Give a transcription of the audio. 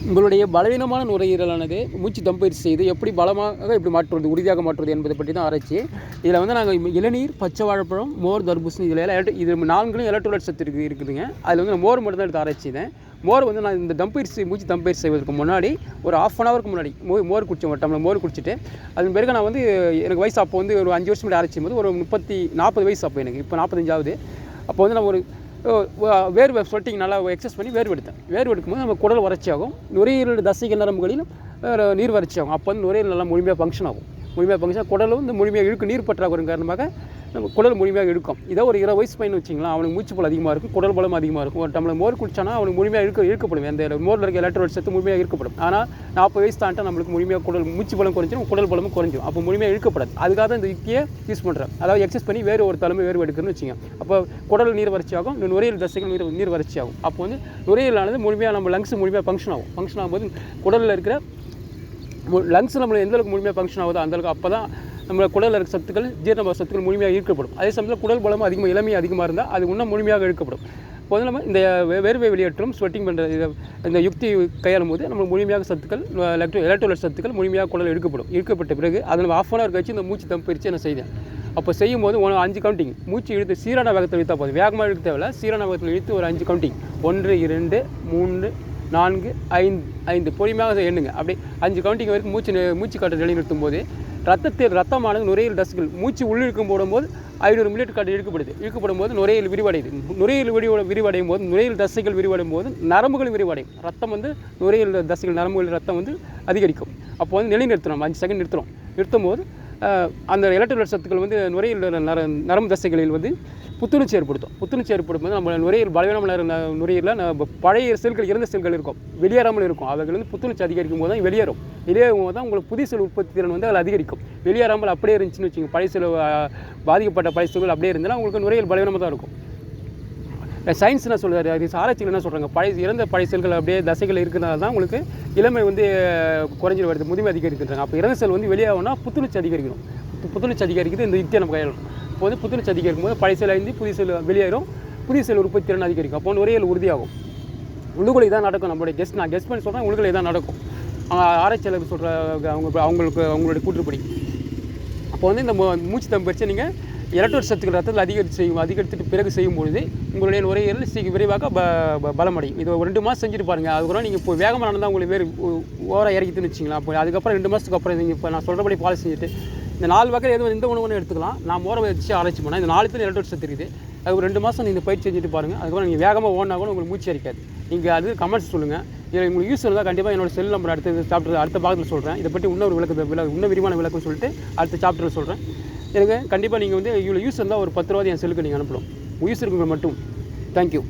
உங்களுடைய பலவீனமான நுரையீரலானது மூச்சு தம்பயிற்சி செய்து எப்படி பலமாக எப்படி மாற்றுவது, உறுதியாக மாற்றுவது என்பதை பற்றி தான் ஆராய்ச்சி. இதில் வந்து நாங்கள் இளநீர், பச்சை வாழைப்பழம், மோர், தர்பூசணி இதில் இது 4லையும் எலக்ட்ரோலைட் சத்து இருக்குதுங்க. அதில் வந்து நான் மோர் மட்டும் தான் எடுத்து ஆராய்ச்சிதேன். மோர் வந்து நான் இந்த மூச்சு தம்பயிற்சி செய்வதற்கு முன்னாடி ஒரு 1/2 ஹவருக்கு முன்னாடி மோர் குடித்தேன். ஒரு டம்ளர் மோர் குடிச்சிட்டு அதன் பிறகு நான் வந்து எனக்கு வயசு அப்போ வந்து ஒரு 5 வருஷம் முன்னாடி ஆராய்ச்சியும் போது ஒரு 40 வயசு அப்போ எனக்கு. இப்போ 45 ஆகுது. அப்போ வந்து நான் ஒரு வேர்வை ஸ்வெட்டிங் நல்லா எக்ஸஸ் பண்ணி வேர்வு எடுத்தேன். வேர்வு எடுக்கும்போது நம்ம குடல் வறட்சியாகும், நுரையீரல் தசைகள் நரம்புகளிலும் நீர் வறட்சியாகும். அப்போ வந்து நுரையீரல் நல்லா முழுமையாக ஃபங்க்ஷன் ஆகும். முழுமையாக ஃபங்க்ஷன் குடலும் வந்து முழுமையாக இழுக்கும். நீர் பற்றாக்குறை காரணமாக நம்ம குடல் முழுமையாக இழுக்கும். இதோ ஒரு 20 வயசு பையன் வச்சிங்களா, அவனுக்கு மூச்சு பலம் அதிகமாக இருக்கும், குடல் பலம் அதிகமாக இருக்கும். ஒரு டம்ளர் மோர் குடிச்சானா அவனுக்கு முழுமையாக இழுக்கப்படும். அந்த மோரில் இருக்க எலக்ட்ரோலைட் சத்து முழுமையாக இழுக்கப்படும். ஆனால் 40 வயசு தாண்டா நம்மளுக்கு முழுமையாக மூச்சு பலம் குறைஞ்சிடும், குடல் பலமும் குறைஞ்சிடும். அப்போ முழுமையாக இழுக்கப்படாது. அதுக்காக தான் இந்த யுக்தியை யூஸ் பண்ணுறேன். அதாவது எக்ஸஸ் பண்ணி வேறு ஒரு தலைமை வேறு எடுக்குன்னு வச்சுங்க. அப்போ குடல் நீர் வறட்சியாகும், நுரையீரல் தசைகள் நீர் வறட்சியாகும். அப்போ வந்து நுரையீரலானது முழுமையாக நம்ம லங்ஸ் முழுமையாக ஃபங்க்ஷன் ஆகும். ஃபங்க்ஷன் ஆகும்போது குடலில் இருக்கிற லங்ஸ் நம்ம எந்தளவுக்கு முழுமையாக ஃபங்க்ஷன் ஆகுதோ அந்தளவுக்கு அப்போ தான் நம்ம குடலில் இருக்க சத்துக்கள், ஜீரண சத்துக்கள் முழுமையாக ஈர்க்கப்படும். அதே சமயத்தில் குடல் பலம் அதிகமாக இளமையாக அதிகமாக இருந்தால் அது இன்னும் முழுமையாக இழுக்கப்படும். இப்போ வந்து நம்ம இந்த வேர்வை வெளியேற்றம் ஸ்வெட்டிங் பண்ணுற இந்த யுக்தி கையாளும் போது நம்ம முழுமையாக சத்துக்கள், எலக்ட்ரோலைட் சத்துக்கள் முழுமையாக குடல் இழுக்கப்பட்ட பிறகு அதில் 1/2 ஹவர் கழிச்சு இந்த மூச்சு தம்பயிற்சி நான் செய்தேன். அப்போ செய்யும் போது 5 கவுண்டிங் மூச்சு இழுத்து சீரான வேகத்தில் இழுத்தா போதும். வேகமாக இழுக்க தேவையில்ல, சீரான வேகத்தில் இழுத்து ஒரு 5 கவுண்டிங் 1 2 3 4 5 பொறுமையாக எண்ணுங்க. அப்படி 5 கவுண்டிங் வரைக்கும் மூச்சு காற்று நிலைநிறுத்தும் போது ரத்தமானது நுரையீரல் தசைகள் மூச்சு உள்ளிழுக்கும் போடும்போது 500 மில்லிலிட்டர் காற்று இழுக்கப்படும் போது நுரையீரல் விரிவடையுது. நுரையீரல் விரிவடையும் போது நுரையீரல் தசைகள் விரிவடையும் போது நரம்புகள் விரிவடையும். ரத்தம் வந்து நுரையீரல் தசைகள் நரம்புகள் ரத்தம் வந்து அதிகரிக்கும். அப்போ வந்து நிலைநிறுத்தணும், 5 செகண்ட் நிறுத்தும் போது அந்த எலக்ட்ரோலைட் சத்துக்கள் வந்து நுரையீரல் நரம்பு தசைகளில் வந்து புத்துணர்ச்சி ஏற்படுத்தும் போது நம்ம நுரையீரல் பலவீனமான நுரையீரலில் பழைய செல்கள், இறந்த செல்கள் இருக்கும், வெளியேறாமல் இருக்கும். அவைகள் வந்து புத்துணர்ச்சி அதிகரிக்கும் போது தான் வெளியேறும் போது தான் உங்களுக்கு புதிய செல் உற்பத்தி திறன் வந்து அதில் அதிகரிக்கும். வெளியேறாமல் அப்படியே இருந்துச்சுன்னு வச்சுங்க, பழைய செல் பாதிக்கப்பட்ட பழைய செல்கள் அப்படியே இருந்தாலும் உங்களுக்கு நுரையீரல் பலவீனமாக தான் இருக்கும். சயின்ஸ் என்ன சொல்கிறாரு, அது ஆராய்ச்சிகள் என்ன சொல்கிறாங்க, இறந்த பழைய செல்கள் அப்படியே தசைகள் இருக்கிறதால தான் உங்களுக்கு இளமை வந்து குறைஞ்சி வருது, முதுமை அதிகரிக்கின்றாங்க. அப்போ இறந்த செல் வந்து வெளியாகணும்னா புத்துணர்ச்சி அதிகரிக்குது. இந்த யுக்தியை நம்ம கையாளணும். இப்போ வந்து புத்துணர்ச்சி அதிகரிக்கும் போது பழைய செல் அழிந்து புதிய செல் வெளியேறும், புதிய செல் உற்பத்தி திறன் அதிகரிக்கும். அப்போ நுரையீரல் உறுதியாகும். உள்ளுக்குள்ளே தான் நடக்கும். நம்மளுடைய நான் கெஸ்ட் பண்ணி சொல்கிறேன், உள்ளுக்குள்ளே தான் நடக்கும். ஆராய்ச்சியாளர்கள் சொல்கிற அவங்களுடைய கூற்றுப்படி. அப்போ வந்து இந்த மூச்சு தம்பயிற்சி நீங்கள் எலக்ட்ரோலைட் சத்துக்கள் ரத்தத்தில் அதிகரித்துட்டு பிறகு செய்யும்பொழுது உங்களுடைய நுரையீரல் விரைவாக பலமடையும். இது ஒரு 2 மாதம் செஞ்சுட்டு பாருங்கள். அதுக்கப்புறம் நீங்கள் இப்போ வேகமாக நடந்தால் உங்களுக்கு வேறு ஓவராக இறக்கிட்டுன்னு வச்சிங்களா. அப்போ அதுக்கப்புறம் 2 மாதத்துக்கு அப்புறம் நீங்கள் இப்போ நான் சொல்கிறபடி ஃபாலோ செஞ்சுட்டு இந்த 4 வகையில் எதுவும் எந்த உணவு எடுத்துக்கலாம். நான் மோரை வச்சு ஆராய்ச்சி பண்ணேன். இந்த 4 எலக்ட்ரோலைட் சத்து இருக்குது. அது ஒரு 2 மாதம் நீங்கள் பயிற்சி செஞ்சுட்டு பாருங்கள். அதுக்கப்புறம் நீங்கள் வேகமாக ஓடினா கூட உங்களுக்கு மூச்சு அரிக்காது. நீங்கள் அது கமெண்ட்ஸ் சொல்லுங்கள். இதில் உங்களுக்கு யூஸ் இருந்தால் கண்டிப்பாக என்னோட செல் நம்பர் அடுத்த பாகத்தில் சொல்கிறேன். இதை பற்றி இன்னும் விரிவான விளக்கம் சொல்லிட்டு அடுத்த சாப்டரில் சொல்கிறேன். எனக்கு கண்டிப்பாக நீங்கள் வந்து இவ்வளோ யூஸ் இருந்தால் ஒரு 10 ரூபா என் செல்லுக்கு நீங்கள் அனுப்பலாம். யூஸ் இருக்குங்க மட்டும். தேங்க்யூ.